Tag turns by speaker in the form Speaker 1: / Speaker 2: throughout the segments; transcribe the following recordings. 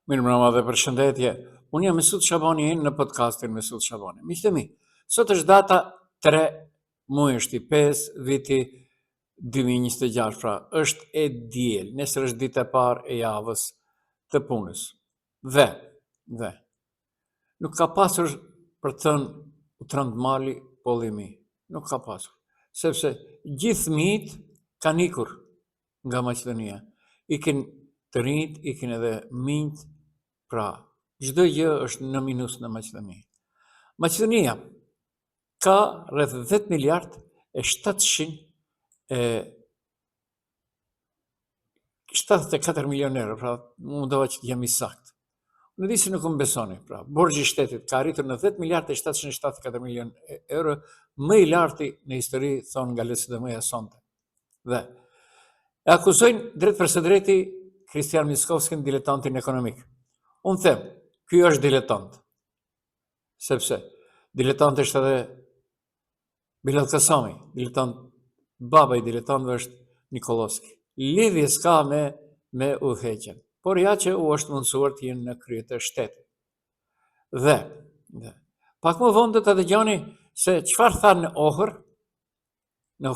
Speaker 1: Mirë mbrëma dhe përshëndetje. Unë jam Mesut Shabani në podcastin Mesut Shabani. Miqtë mi, sot është data 3 muaj është i 5 viti 2026, pra është e diel, nesër është dita e parë e javës të punës. Dhe, nuk ka pasur për të thënë u trënd mali pollimi. Nuk ka pasur. Sepse gjithë fëmijët kanë ikur nga Maqedonia. Ikin të rinjt, ikin edhe minjt, pra çdo gjë është në minus në Maqedoni. Maqedonia ka rreth 10 miliard e 74 milion euro, pra mundova që të jam i saktë. Në di se nuk më besoni, pra borxhi i shtetit ka arritur në 10 miliard e 774 milion euro, më i larti në histori, thonë nga LSDM-ja sonte. Dhe e akuzojnë drejt për së drejti Kristian Miskovskin, diletantin ekonomik. Unë them, ky është diletant. Sepse diletant është edhe Bilal Kasami, diletant, baba i diletantëve është Nikolovski. Lidhje s'ka me udhëheqjen, por ja që u është mundësuar të jenë në krye të shtetit. Dhe pak më vonë do të dëgjoni se çfarë tha në Ohër, në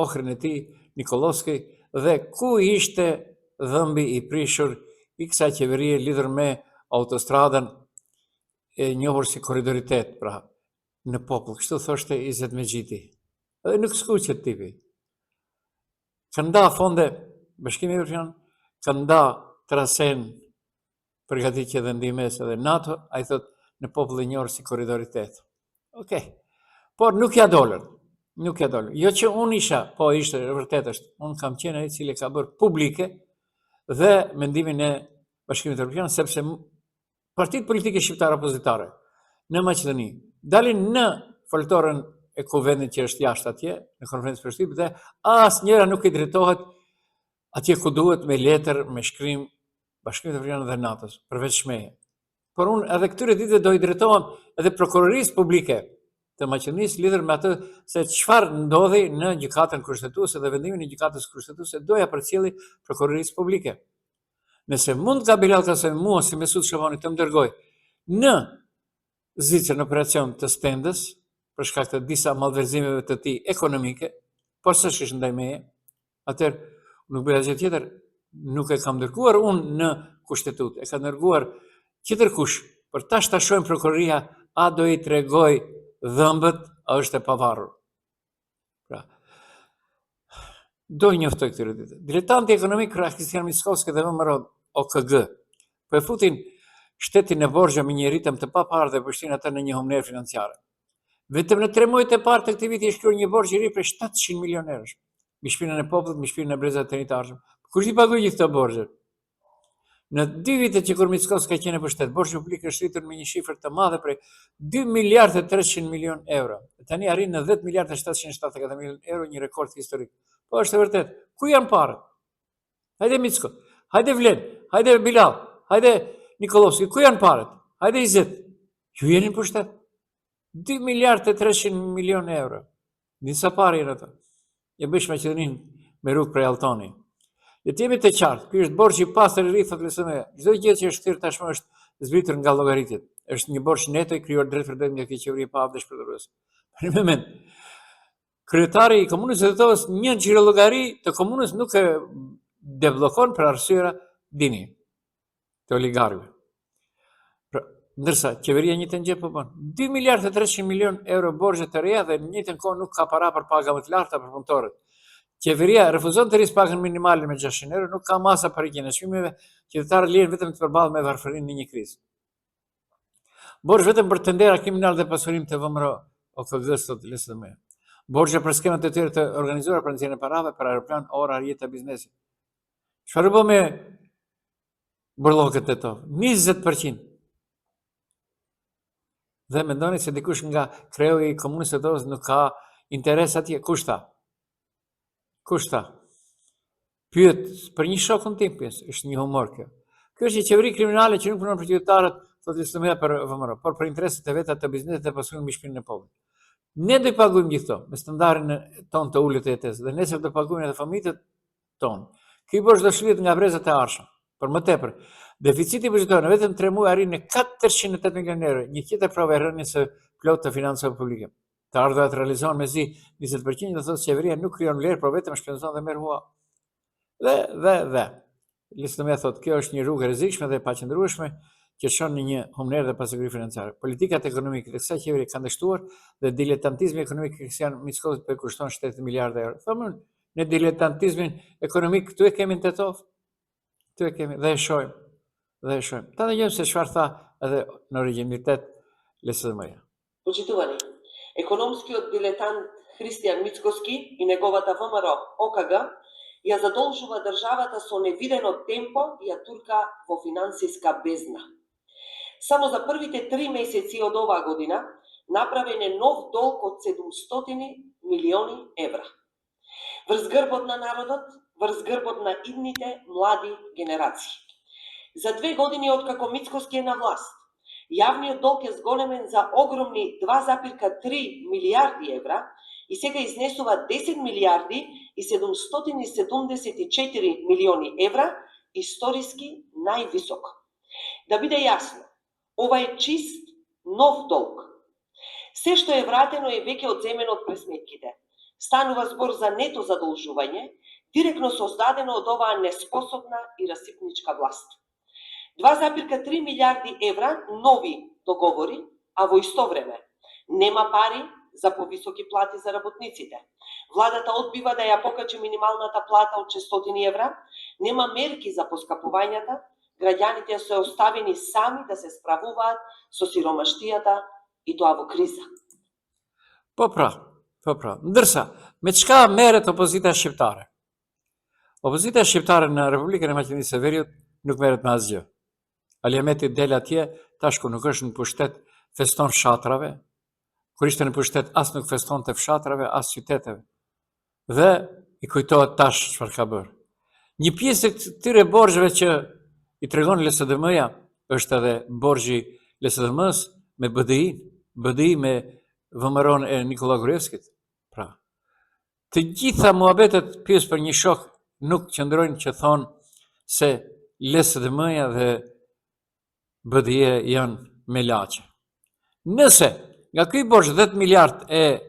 Speaker 1: Ohrën e tij Nikolovski, dhe ku ishte dhëmbi i prishur i kësaj qeverie lidhur me autostradën e njohur si korridoritet, pra në popull, kështu thoshte Izet Mexhiti. Edhe nuk skuqet tipi. Ka nda fonde Bashkimi Evropian, ka nda trasen përgatitje dhe ndihmës edhe NATO, ai thot në popull e njohur si korridoritet. Okej. Por nuk ja dolën. Jo që unë isha, po ishte vërtet është, unë kam qenë ai i cili ka bërë publike dhe mendimin e Bashkimit Evropian, sepse partitë politike shqiptare opozitare në Maqedoni dalin në foltorën e kuvendit që është jashtë atje, në konferencë për shtyp, dhe asnjëra nuk i drejtohet atje ku duhet me letër, me shkrim Bashkimit Evropian dhe NATO-s, përveç shmeje. Por unë edhe këtyre ditëve do i drejtohem edhe prokurorisë publike të Maqedonisë lidhur me atë se çfarë ndodhi në gjykatën kushtetuese dhe vendimin e gjykatës kushtetuese doja përcjelli prokurorisë publike. Nëse mund ka Bilal Kasami mua si Mesut Shabani të më dërgoj në Zvicër në operacion të stendës për shkak të disa malverzimeve të tij ekonomike, por s'është ndaj meje, atëherë nuk bëja gjë tjetër, nuk e kam dërguar unë në kushtetutë, e ka dërguar tjetërkush, për tash ta shohim prokuroria a do i tregoj dhëmbët, a është e pavarur. Pra, do i njoftoj këtyre ditë. Diletanti ekonomik Kristian Miskovski dhe vëmëro OKG, po e futin shtetin e borxhe me një ritëm të paparë dhe përshtin atë në një humner financiare. Vetëm në 3 muajt e parë të këtij viti është shkruar një borxh i ri për 700 milion eurosh. Me shpinën e popullit, me shpinën e brezave të rinjtë arshëm. Kush i pagoi gjithë këto borxhe? Në 2 vitet që kur Miskovski ka qenë në pushtet, borxhi publik është rritur me një shifër të madhe prej 2 miliard e 300 milion euro. Tani arrin në 10 miliard e 774 milion euro, një rekord historik. Po është e vërtet. Ku janë parët? Hajde Micko, hajde Vlen, hajde Bilal, hajde Nikolovski, ku janë parët? Hajde Izet. Ju jeni në pushtet? 2 miliard e 300 milion euro. Disa parë janë ato. E bësh Maqedoninë me rrugë prej Altoni. Le të jemi të qartë, ky është borxhi i pastër i ri thot LSM. Çdo gjë që është thirr tashmë është zbritur nga llogaritjet. Është një borxh neto i krijuar drejt për drejt nga kjo qeveri pa avdë shpërdorues. Për një moment, kryetari i komunës së Tetovës një xhiro llogari të komunës nuk e deblokon për arsyera dini të oligarëve. Ndërsa qeveria njëjtën gjë po bën. 2 miliard e 300 milion euro borxhe të reja dhe në njëjtën kohë nuk ka para për paga më të larta për punëtorët. Qeveria refuzon të rrisë pagën minimale me 600 euro, nuk ka masa për rritjen e çmimeve, qytetarët lihen vetëm të përballen me varfërinë në një krizë. Borxh vetëm për tendera kriminal dhe pasurim të vëmëro OKG-s sot LSM. Borxhe për skemat e tjera të organizuara për nxjerrjen e parave për aeroplan, ora, rrjete biznesi. Çfarë bë me burllokët e to? 20%. Dhe mendoni se dikush nga kreu i komunës së Tetovës nuk ka interes atje, kush tha? Pyet për një shokun tim, është një humor kjo. Kjo është një qeveri kriminale që nuk punon për qytetarët, thotë LSM për vëmëro, por për intereset e veta të biznesit dhe pasurin mbi shpinën e popullit. Ne do i paguajmë gjithë këto me standardin ton të ulët të jetesë dhe nesër do paguajmë edhe familjet tonë. Ky borxh do shlihet nga brezat e arshëm. Për më tepër, Deficiti buxhetor në vetëm 3 muaj arrin në 408 milionë euro, një tjetër provë e rënies së plotë të financave publike. Të ardhurat realizohen mezi 20%, do thotë qeveria nuk krijon vlerë, por vetëm shpenzon dhe merr hua. Dhe. Listëmja thotë, kjo është një rrugë e rrezikshme dhe e paqëndrueshme që çon në një humner dhe pasiguri financiare. Politikat ekonomike të kësaj qeverie kanë dështuar dhe diletantizmi ekonomik Kristian Mickoski po kushton 70 miliardë euro. Thamë, në diletantizmin ekonomik këtu e kemi në Tetov. Këtu e kemi dhe e shohim. Ta dëgjojmë se çfarë tha edhe në origjinalitet LSDM-ja.
Speaker 2: Почитувани, економскиот дилетант Христијан Мицкоски и неговата ВМРО ОКГ ја задолжува државата со невидено темпо и ја турка во финансиска бездна. Само за првите 3 месеци од оваа година направен е нов долг од 700 милиони евра. Врз грбот на народот, врз грбот на идните млади генерации. За 2 години откако Мицкоски е на власт, јавниот долг е зголемен за огромни 2,3 милиарди евра и сега изнесува 10 милиарди и 774 милиони евра, историски највисок. Да биде јасно, ова е чист нов долг. Се што е вратено е веќе одземено од пресметките. Станува збор за нето задолжување, директно создадено од оваа неспособна и расипничка власт. 2,3 милиарди евра нови договори, а во исто време нема пари за повисоки плати за работниците. Владата одбива да ја покачи минималната плата од 600 евра, нема мерки за поскапувањата, граѓаните се оставени сами да се справуваат со сиромаштијата и тоа во криза.
Speaker 1: Попра. Ndërsa, me çka merret opozita shqiptare? Opozita shqiptare në Republikën e Maqedonisë së Veriut nuk merret me asgjë. Aliameti del atje, tash ku nuk është në pushtet, feston fshatrave, kur ishte në pushtet as nuk feston të fshatrave, as qyteteve. Dhe i kujtohet tash çfarë ka bërë. Një pjesë e këtyre borxheve që i tregon LSDM-ja është edhe borxhi LSDM-s me BDI me vëmëron e Nikola Gruevskit. Pra, të gjitha muhabetet pjesë për një shok nuk qëndrojnë që thonë se LSDM-ja dhe BDI janë me laçe. Nëse nga ky borxh 10 miliard e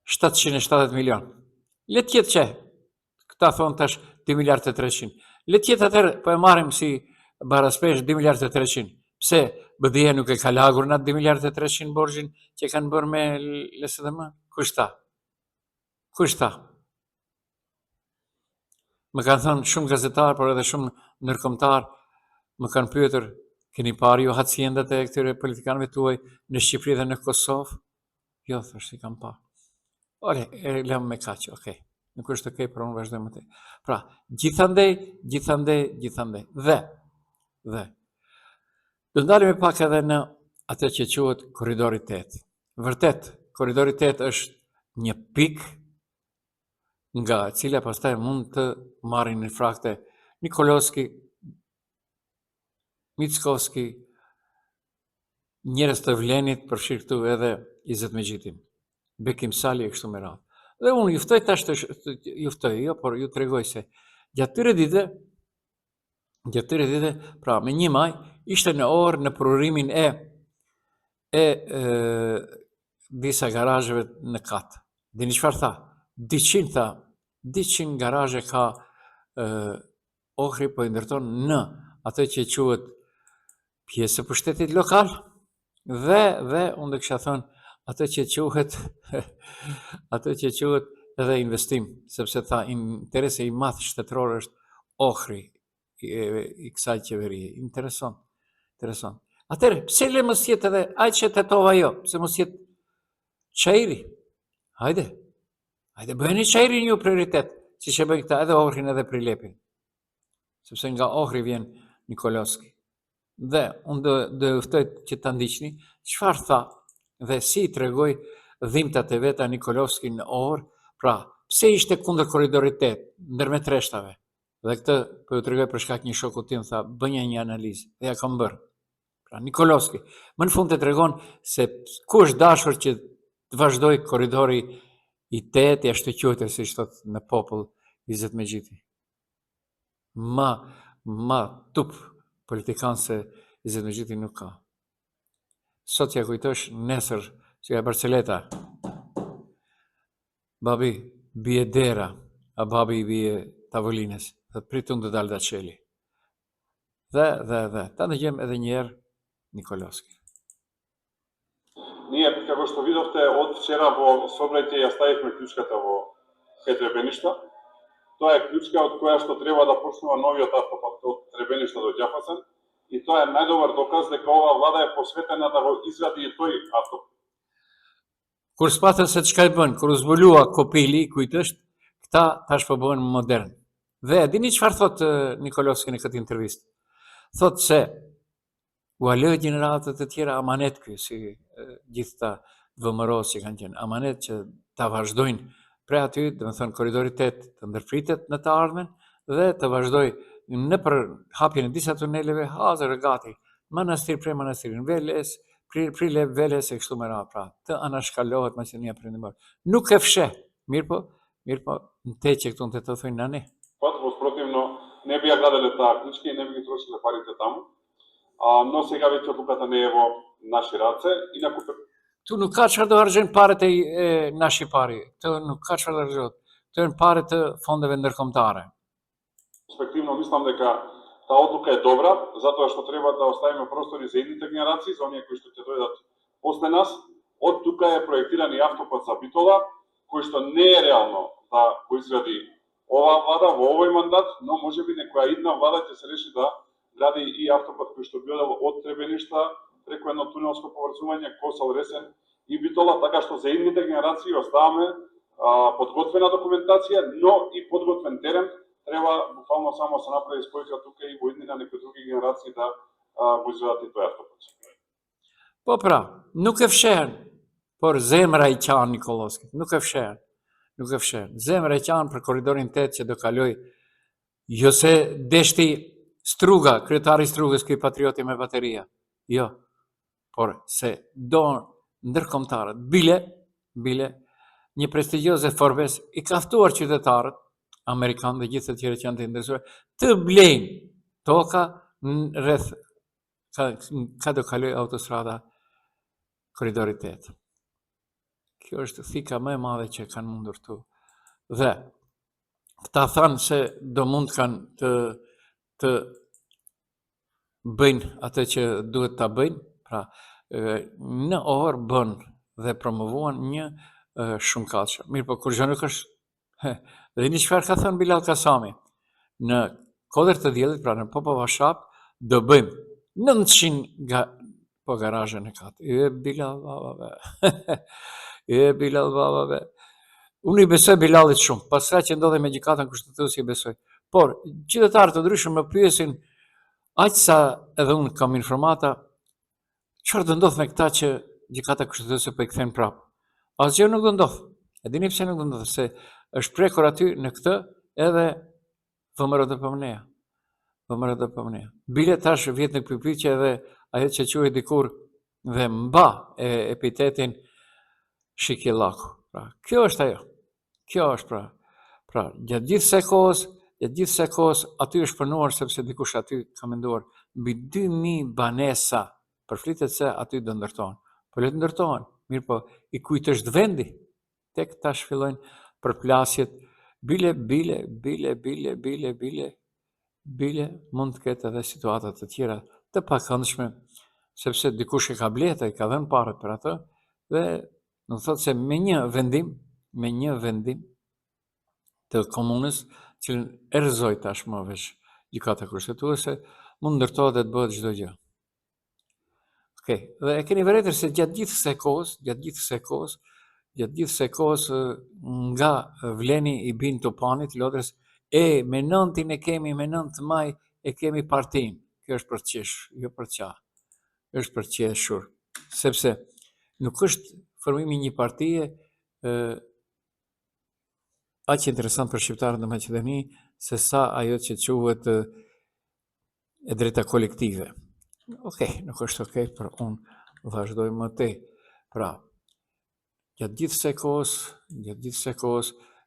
Speaker 1: 770 milion, le të jetë që këta thonë tash 2 miliard e 300. Le të jetë atëherë po e marrim si baraspesh 2 miliard e 300. Pse BDI nuk e ka lagur në 2 miliard e 300 borxhin që kanë bërë me LSDM? Kush ta? Më kanë thënë shumë gazetarë, por edhe shumë ndërkombëtar më kanë pyetur, keni parë ju haciendat e këtyre politikanëve tuaj në Shqipëri dhe në Kosovë? Jo, thashë, i kam parë. Ore, e lëmë me kaq, okay. Nuk është okay, por unë vazhdoj më tej. Pra, gjithandej. Dhe do ndalemi pak edhe në atë që quhet korridori 8. Vërtet, korridori 8 është një pikë nga cila pastaj mund të marrin në frakte Nikolovski, Mickoski, njerëz të Vlenit, përfshirë këtu edhe Izet Megjitin, Bekim Sali e kështu me radhë. Dhe unë juftoj tash por ju tregoj se gjatë tyre dite, pra me 1 maj, ishte në orë në prurimin e disa garazheve në kat. Dini çfarë tha? 200 garazhe ka Ohri po i ndërton në atë që quhet pjesë e pushtetit lokal dhe unë do kisha thënë atë që quhet edhe investim, sepse tha interesi i madh shtetëror është Ohri i kësaj qeverie. Interesant. Atëherë, pse le mos jetë edhe aq që Tetova jo, pse mos jetë Çajri? Hajde, bëheni Çajrin ju prioritet, siç e bëjnë këta edhe Ohrin edhe Prilepin. Sepse nga Ohri vjen Nikolovski. Dhe unë do ftoj që ta ndiqni çfarë tha dhe si i tregoi dhimbtat e veta Nikolovski në Ohr, pra pse ishte kundër korridorit 8 ndërmjet rreshtave. Dhe këtë po ju tregoj për shkak një shoku tim tha, bënja një analizë dhe ja kam bërë. Pra Nikolovski, më në fund të tregon se ku është dashur që të vazhdoj korridori i 8, ashtu quhet siç thot në popull Izet Megjiti. ma tup politikan se Izzet Mexhiti nuk ka. Sot ja kujtosh, nesër, që e Barceleta, babi bie dera, a babi i bie tavolinës, dhe pritun të dalë da qeli. Dhe, ta dëgjojmë edhe një herë Nikoloski.
Speaker 3: Ние, како што видовте од вчера во собрање ја ставивме клучката во Требеништа. Тоа е клучка од која што треба да почнува новиот автопат од Требеништа до Ѓафасен и тоа е најдобар доказ дека оваа влада е посветена да го изгради и тој автопат.
Speaker 1: Kur s'patën se çka i bën, kur u zbulua Kopili, kujtësht, këta tash po bëhen modern. Dhe dini çfarë thot Nikoloski në këtë intervistë? Thot se u alë gjeneratët e tjera amanet ky, si gjithë ta vëmëros që kanë qenë, amanet që ta vazhdojnë pre aty, dhe më thënë koridori 8 të ndërpritet në të ardhmen dhe të vazhdoj në për hapjen e disa tuneleve, hazër e gati, manastir pre manastirin, Veles, prile Veles e kështu me radhë, pra, të anashkallohet Maqedonia Perëndimore. Nuk e fsheh, mirë po, në te që këtu në të thojnë nani.
Speaker 3: Воспротивно, не би ја граделе таа клучка и не би ги трошиле парите таму. Но сега веќе одлуката не е во наши раце, инаку
Speaker 1: Tu nuk ka çfarë do harxojnë paret e nashi pari, të nuk ka çfarë do harxohet. Të janë paret të fondeve ndërkombëtare.
Speaker 3: Перспективно мислам дека таа одлука е добра, затоа што треба да оставиме простори за идните генерации, за оние кои што ќе дојдат после нас. Од тука е проектиран и автопат за Битола, кој што не е реално да го изгради оваа влада во овој мандат, но можеби некоја идна влада ќе се реши да гради и автопат кој што би одел од Требеништа преку едно тунелско поврзување Косел, Ресен и Битола, така што за идните генерации оставаме подготвена документација, но и подготвен терен. Треба буквално само се направи спојка тука и во идните некои други генерации да го изградат и тој автопат.
Speaker 1: Po pra, nuk e fshehen, por zemra i qanë Nikoloskit, nuk e fshehen. Zemra i qanë për koridorin 8 që do kaloj, jo se deshti Struga, kryetari Strugës, këj patrioti me bateria. Jo, por se do ndërkombëtarët, bile, një prestigioze Forbes i ka ftuar qytetarët, Amerikanë dhe gjithë të tjere që janë të interesuar, të blejnë toka rreth ka do kaloj autostrada koridori 8. Kjo është thika më e madhe që kanë mundur tu. Dhe këta thanë se do mund kanë të bëjnë atë që duhet ta bëjnë, pra në orë bën dhe promovuan një shumë kaqë. Mirë po kur gjë nuk është, dhe një çfarë ka thënë Bilal Kasami, në kodër të diellit, pra në Popova Shap, do bëjmë 900 garazhe në katë. Bilal babave. Unë i besoj Bilalit shumë, pasra që ndodhe me gjykatën kushtetuese i besoj. Por, qytetarët të ndryshëm më pyesin, aq sa edhe unë kam informata, çfarë do ndodh me këta që gjykata kushtetuese po i kthejnë prapë? Asgjë nuk do ndodh. E dini pse nuk do ndodh? Se është prekur aty në këtë edhe vëmërët e pëmneja. Bile tash vjet në pyetje edhe ajo që quhet dikur dhe mba epitetin Shikillaku. Pra, kjo është ajo. Kjo është pra gjatë gjithë se kohës aty është punuar sepse dikush aty ka menduar mbi 2000 banesa, përflitet se aty do ndërtohen. Po le të ndërtohen, mirë po i kujt është vendi? Tek tash fillojnë përplasjet, bile mund të ketë edhe situata të tjera të pakëndshme, sepse dikush e ka bleta, i ka dhënë parët për atë, dhe në thotë se me një vendim të komunës, cilën e rrëzoi tashmë veç gjykata kushtetuese, mund ndërtohet dhe të bëhet çdo gjë. Okej, dhe e keni vërejtër se gjatë gjithë se kohës nga Vleni i bin Tupanit, Lodrës, me 9-in e kemi, me 9 maj e kemi partin. Kjo është për qesh, jo për qa. Është për qeshur. Sepse nuk është formimi një partije aq interesant për shqiptarët në Maqedoni, se sa ajo që quhet e drejta kolektive. Okej, nuk është okej, për unë vazhdoj më tej. Pra, gjatë gjithë se kohës,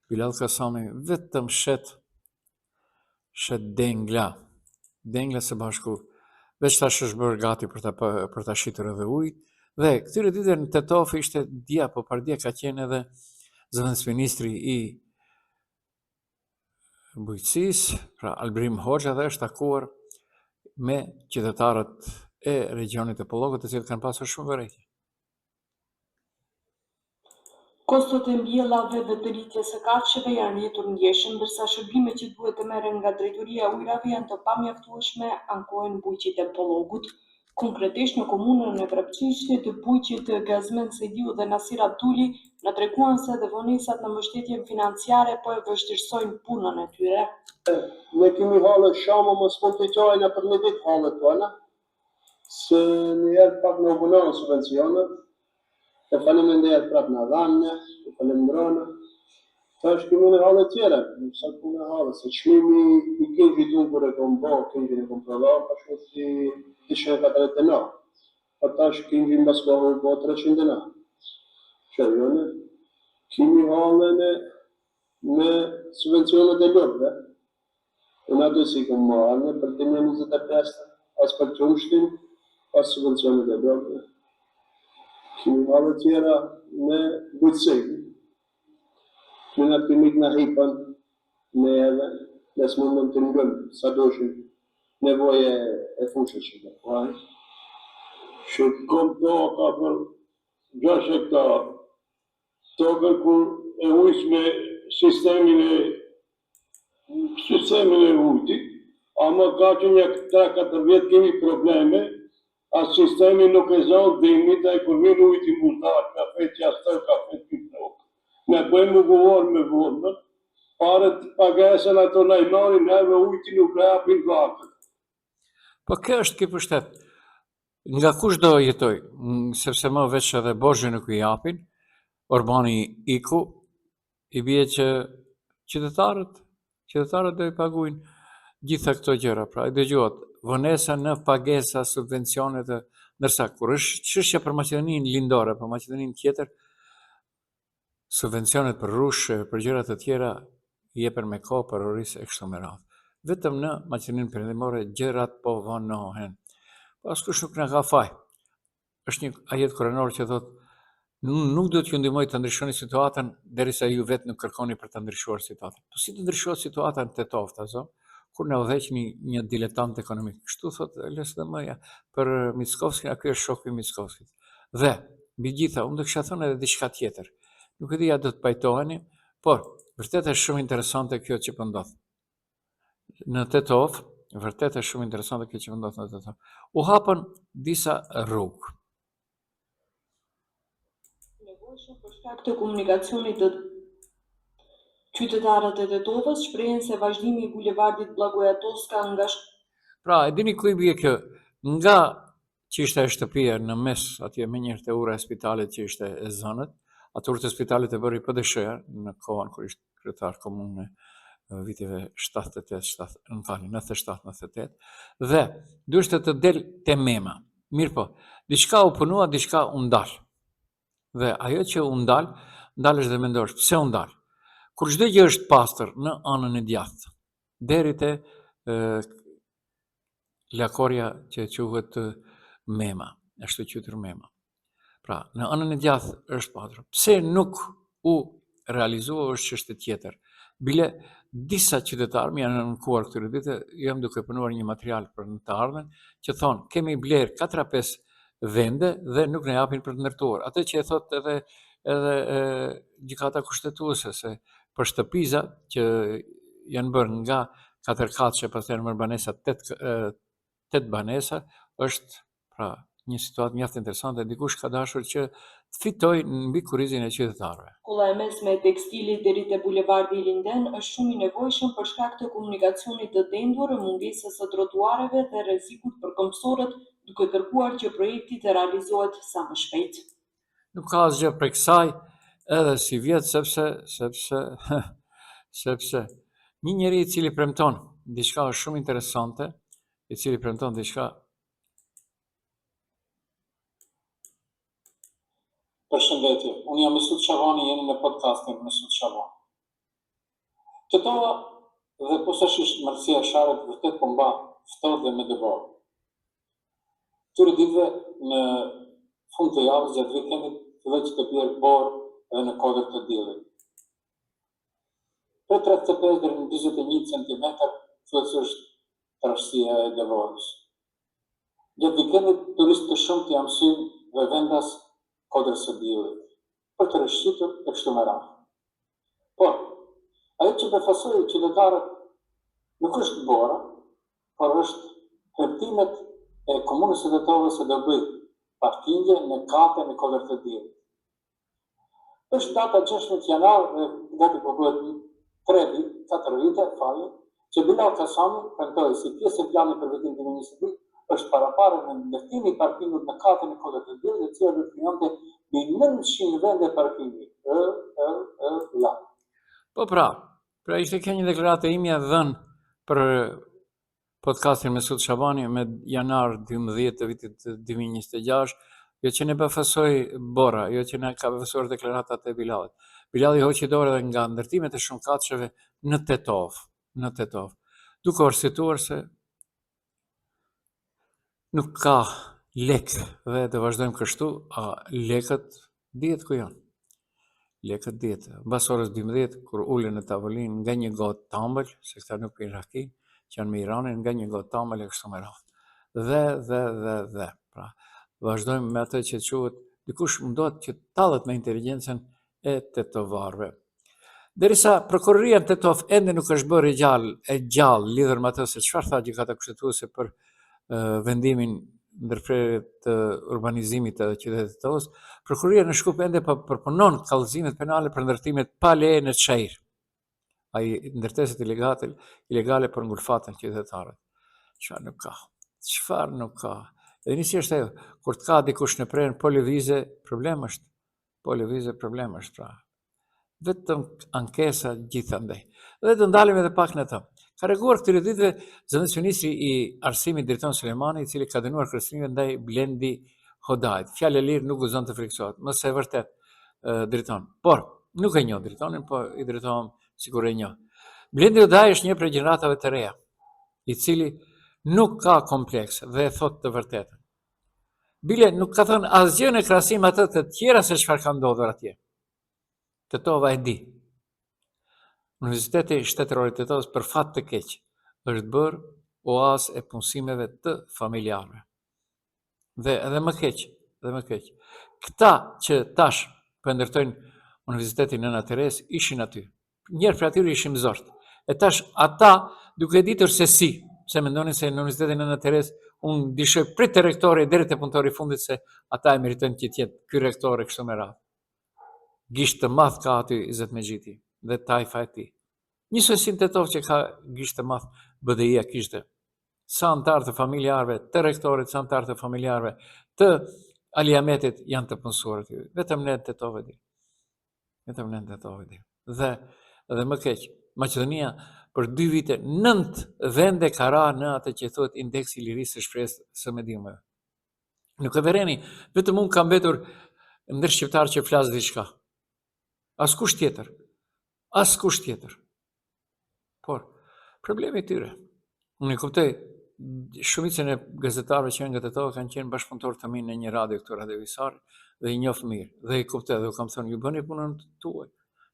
Speaker 1: Bilal Kasami vetëm shet dengla dengla së bashku, veç tash është bërë gati për ta shitur edhe ujë. Dhe këtyre ditëve në Tetov ishte dia po pardia ka qenë edhe zëvendës ministri i bujqësisë, pra Albrim Hoxha, dhe është takuar me qytetarët e regionit të Pollokut, të cilët kanë pasur shumë vërejtje.
Speaker 4: Kostot e mbjellave dhe të rritjes së kafshëve janë rritur ndjeshëm, ndërsa shërbimet që duhet të merren nga drejtoria e ujrave janë të pamjaftueshme, ankohen bujqit e Pollogut. Konkretisht në komunën e Vrapçishtit, bujqit Gazmen Sediu dhe Nasir Abduli na treguan se dhe vonesat në mbështetjen financiare po e vështirësojnë punën e tyre.
Speaker 5: Ne kemi halë shama mos mund të qojnë për një ditë halët tona, se në jetë pak në obunohën subvencionet, të faleminderit prap në dhamë, të falemindrona. Tash kemi në halë tjera, sa punë në halë, se çmimi i kingjit unë kur e kom bo, kingjin e kom prodha, ashtu si 249. Pa tash kingjin mbas kohë bo 300. Qërjone, kemi halën me subvencionet e lopëve. Unë ato si kom marrë për të 25, as për qumshtin, as subvencionet e lopëve. Kemi halë tjera me bujqësejnë. Në në primik në hipën, ne edhe, nes mundën të ngëllë, sa doshin nevoje e fushët që të pojnë. Që kom toka për 6 hektar, tokën kur e ujsh me sistemin e ujtit, ama ka që një 3-4 vjetë kemi probleme, asë sistemi nuk e zonë dhimit, e kur vinë ujti mundar, ka fejt jastër, ka fejt këtë. Ne bëjmë ugovorë me vëndën, paret pagesën ato në i marrin, neve ujti nuk e apin vakët.
Speaker 1: Po kjo është ki pushtet. Nga kush do jetoj, sepse më veç edhe borxhe nuk i japin, Orbani iku, i bie që qytetarët do i paguajnë gjitha këto gjëra. Pra i dëgjohet vonesa në pagesa subvencionet, ndërsa kur është çështja për Maqedoninë lindore, për Maqedoninë tjetër, subvencionet për rrushë, për gjëra të tjera i jepen me kohë për orisë e kështu me radhë. Vetëm në Maqedoninë Perëndimore gjërat po vonohen. Po askush nuk na ka faj. Është një ajet kuranor që thotë nuk do t'ju ndihmoj të ndryshoni situatën derisa ju vetë nuk kërkoni për të ndryshuar situatën. Po si të ndryshohet situata në Tetov, tazo? Kur na udhëheq një diletant ekonomik. Kështu thotë LSDM-ja për Mickovskin, a ky është shoku i Mickovskit. Dhe mbi gjitha, unë do kisha thënë edhe diçka tjetër. Nuk e di a do të pajtoheni, por vërtet është shumë interesante kjo që po ndodh. Në Tetov, vërtet është shumë interesante kjo që po ndodh në Tetov. U hapën disa rrugë.
Speaker 4: Nevojshëm për shkak të komunikacionit të qytetarët e Tetovës shprehen se vazhdimi i bulevardit Blagoja Toska nga
Speaker 1: Pra, e dini ku i bie kjo? Nga që ishte e shtëpia në mes, atje me njërë të ura e spitalit që ishte e zënët, atur të spitalit e bëri PDSH-ja në kohën kër ishte kryetar komunë në viteve 97-98, dhe dushte të del të mema. Mirë po, diçka u punua, diçka u ndalë. Dhe ajo që u ndalë është dhe mendosh, pse u ndalë? Kur çdo gjë është pastër në anën e djathtë, deri te lakorja që quhet mema, është quajtur mema. Pra, në anën e djathtë është pastër. Pse nuk u realizua është çështje tjetër. Bile disa qytetarë më janë ankuar këtyre ditë, jam duke punuar një material për në të ardhmen, që thonë, kemi bler 4-5 vende dhe nuk ne japin për të ndërtuar. Atë që e thotë edhe gjykata kushtetuese, se për shtëpiza që janë bërë nga 4 katëshe, pastaj në banesa 8 banesa, është pra një situatë mjaft interesante, dikush ka dashur që të fitoj mbi kurrizin e qytetarëve.
Speaker 4: Kulla e mesme e tekstilit deri te bulevardi Linden është shumë i nevojshëm për shkak të komunikacionit të dendur, mungesës së trotuareve dhe rrezikut për kombësorët, duke kërkuar që projekti të realizohet sa më shpejt.
Speaker 1: Nuk ka asgjë prej kësaj, edhe si vjet, sepse një njeri i cili premton diçka është shumë interesante, i cili premton diçka.
Speaker 6: Përshëndetje, unë jam Mesut Shavani, jeni në podcastin Mesut Shavani. Tetova dhe posaçërisht Marsia Sharët vërtet po mba ftohtë dhe me dëbor. Këtyre ditëve në fund të javës gjatë vikendit filloi që të bjerë borë edhe në kodër të diellit. Për 35 deri në 41 cm fillesisht trashësia e devorës. Gjatë vikendit turistë të shumtë janë mësuar dhe vendas kodrës së diellit për të rishqitur e kështu me radhë. Por, ajo që befasoi qytetarët nuk është bora, por është hërtimet e komunës së Tetovës së do bëj parkingje në kate në kodër të diellit. Është data 16 janar dhe gati po bëhet 4 vite, që Bilal Kasami premtoi si pjesë e planit për vitin 2022 është parapare në ndërtimi i parkingut në katën e kodër të diellit, e cila do të krijonte mbi 900 vende parkingi.
Speaker 1: Pra ishte kjo një deklaratë e imja dhënë për podcastin me Mesut Shabani me janar 12 të vitit 2026, jo që ne befasoj bora, jo që ne ka befasuar deklaratat e Bilalit. Bilali hoqi dorë edhe nga ndërtimet e shumë katësheve në Tetov, duke arsyetuar se nuk ka lek dhe të vazhdojmë kështu, a lekët dihet ku janë. Lekët dihet. Mbas orës 12, kur ulen në tavolinë nga një gotë tambël, se këta nuk pinë raki, që janë me Iranin, nga një gotë tambël e kështu me radhë. Dhe. Pra, vazhdojmë me atë që quhet, dikush mundohet që tallet me inteligjencën e tetovarëve. Derisa prokuroria në Tetov ende nuk është bërë e gjallë lidhur me atë se çfarë tha gjykata kushtetuese për vendimin ndërprerje të urbanizimit të qytetit të Tetovës, prokuroria në Shkup ende përpunon kallëzimet penale për ndërtimet pa leje në çajir. Ai ndërteset ilegale për ngulfatën qytetarët. Çfarë nuk ka. Edhe nisi është ajo, kur të ka dikush në prerën po lëvizje, problem është pra. Vetëm ankesa gjithandaj. Dhe të ndalim edhe pak në të. Ka reaguar këtyre ditëve zëvendësi ministri i arsimit Driton Sulemani, i cili ka dënuar kërcënime ndaj Blendi Hodait. Fjalë e lirë nuk gëzon të friksohet, mëse e vërtet Driton. Por, nuk e njoh Dritonin, po i drejtohem sikur e njoh. Blendi Hodai është një prej gjeneratave të reja, i cili nuk ka kompleks dhe e thot të vërtetën. Bile nuk ka thënë asgjë në krahasim atë të tjera se çfarë ka ndodhur atje. Tetova e di. Universiteti Shtetëror i Tetovës për fat të keq është bërë oazë e punësimeve të familjarëve. Dhe edhe më keq. Këta që tash po ndërtojnë Universitetin Nëna Teresë ishin aty. Njerë për atyre ishim zort. E tash ata duke ditur se se mendonin se në Universitetin Nëna Teresë unë dishoj prit të rektori deri te punëtori i fundit se ata e meritojnë që të jetë ky rektor e kështu me radhë. Gisht të madh ka aty Izet Mexhiti dhe tajfa e tij. Njësoj në Tetov që ka gisht të madh, BDI-a kishte sa antarë të familjarëve, të rektorit, sa antarë të familjarëve, të Aliametit janë të punësuar aty. Vetëm ne në Tetov e di. Dhe më keq, Maqedonia për 2 vite 9 vende ka ra në atë që thuhet indeksi i lirisë së shpresës së mediumeve. Nuk e vereni, vetëm unë kam mbetur ndër shqiptarë që flas diçka. Askush tjetër. Por, problemi i tyre. Unë e kuptoj, shumicën e gazetarëve që janë nga Tetova kanë qenë bashkëpunëtorë të mi në një radio këtu Radio Visari dhe i njoh mirë. Dhe i kuptoj dhe u kam thënë, ju bëni punën tuaj,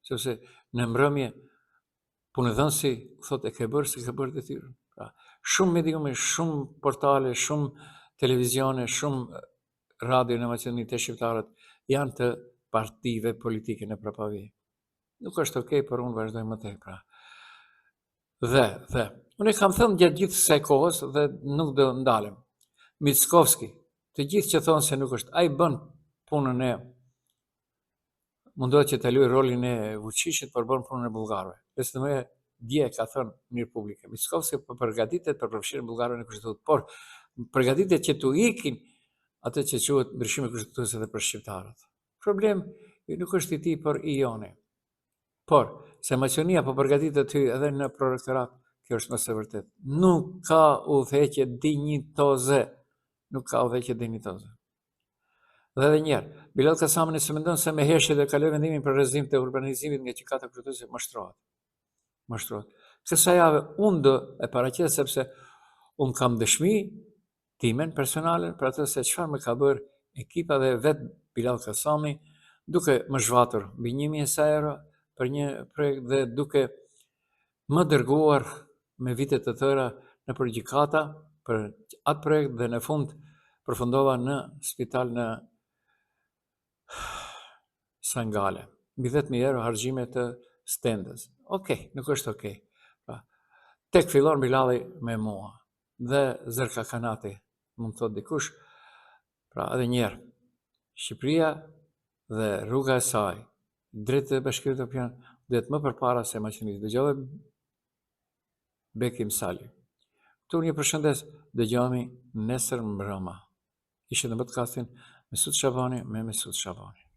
Speaker 1: sepse në mbrëmje punëdhënësi thotë e ke bërë se ke bërë detyrën. Pra, shumë mediume, shumë portale, shumë televizione, shumë radio në Maqedoni të shqiptarët janë të partive politike në prapavi. Nuk është okej, por unë vazhdoj më tej, pra. Dhe, unë e kam thënë gjatë gjithë kësaj kohës dhe nuk do ndalem. Mickovski, të gjithë që thonë se nuk është, ai bën punën e mundohet që të luajë rolin e Vučićit, por bën punën e bullgarëve. Besoj dje ka thënë mirë publike. Mickovski po përgatitet për përfshirjen e bullgarëve në kushtetutë, por përgatitet që tu ikin atë që quhet ndryshimi kushtetues edhe për shqiptarët. Problem nuk është i tij, por i joni. Por, se Maqedonia po përgatitet ty edhe në prorektorat, kjo është më së vërtet. Nuk ka udhëheqje dinjitoze. Dhe edhe njerë, Bilal Kasami nëse mendon se me heshtje dhe kaloi vendimin për rrëzim të urbanizimit nga gjykata kushtetuese mashtrohet. Kësaj jave unë do e paraqes sepse Unë kam dëshmi timen personale për atë se çfarë më ka bërë ekipa dhe vetë Bilal Kasami, duke më zhvatur mbi 1.000 euro për një projekt dhe duke më dërguar me vite të tëra në gjykata për atë projekt dhe në fund përfundova në spital në Sangale. Mbi 10.000 euro harxime të stendës. Okej, nuk është okej. Pra, tek fillon Bilali me mua dhe zërka kanati, mund të thot dikush, pra edhe njerë, Shqipëria dhe rruga e saj, drejt të Bashkimit Evropian, duhet më përpara se Maqedonisë. Dëgjove Bekim Sali. Këtu një përshëndes, dëgjohemi nesër mbrëma. Ishte në podcastin Mesut Shabani me Mesut Shabani.